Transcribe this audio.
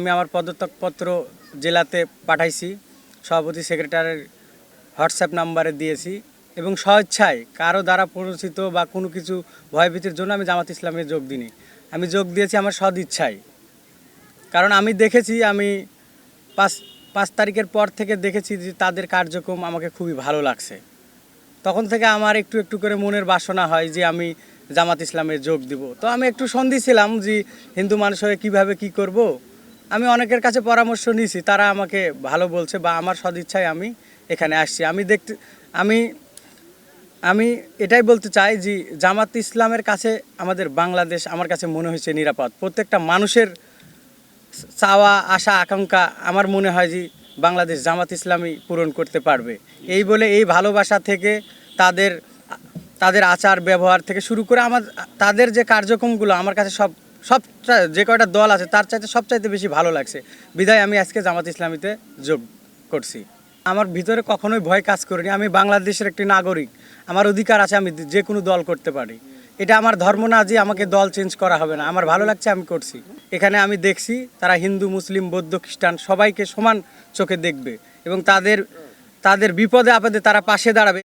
আমি আমার পদত্যাগপত্র জেলাতে পাঠাইছি, সভাপতি সেক্রেটারির হোয়াটসঅ্যাপ নাম্বারে দিয়েছি এবং স্বেচ্ছায় কারো দ্বারা প্ররোচিত বা কোনো কিছু ভয়ভীতির জন্য আমি জামাত ইসলামে যোগ দিইনি। আমি যোগ দিয়েছি আমার সদ ইচ্ছায়। কারণ আমি দেখেছি, আমি পাঁচ পাঁচ তারিখের পর থেকে দেখেছি যে তাদের কার্যক্রম আমাকে খুবই ভালো লাগছে। তখন থেকে আমার একটু একটু করে মনের বাসনা হয় যে আমি জামাত ইসলামে যোগ দিব। তো আমি একটু সন্দিহান ছিলাম যে হিন্দু মানুষ হয়ে কীভাবে কী করব। আমি অনেকের কাছে পরামর্শ নিয়েছি, তারা আমাকে ভালো বলছে বা আমার সদিচ্ছায় আমি এখানে আসছি। আমি আমি এটাই বলতে চাই যে জামাত ইসলামের কাছে আমাদের বাংলাদেশ আমার কাছে মনে হয়েছে নিরাপদ। প্রত্যেকটা মানুষের চাওয়া আশা আকাঙ্ক্ষা আমার মনে হয় যে বাংলাদেশ জামাত ইসলামই পূরণ করতে পারবে। এই বলে এই ভালোবাসা থেকে তাদের তাদের আচার ব্যবহার থেকে শুরু করে তাদের যে কার্যক্রমগুলো আমার কাছে সব যে কয়টা দল আছে তার চাইতে সবচাইতে বেশি ভালো লাগছে। বিধায় আমি আজকে জামাত ইসলামীতে যোগ করছি। আমার ভিতরে কখনোই ভয় কাজ করেনি। আমি বাংলাদেশের একটি নাগরিক, আমার অধিকার আছে, আমি যে কোনো দল করতে পারি। এটা আমার ধর্ম না যে আমাকে দল চেঞ্জ করা হবে না। আমার ভালো লাগছে, আমি করছি। এখানে আমি দেখছি তারা হিন্দু, মুসলিম, বৌদ্ধ, খ্রিস্টান সবাইকে সমান চোখে দেখবে এবং তাদের বিপদে আপদে তারা পাশে দাঁড়াবে।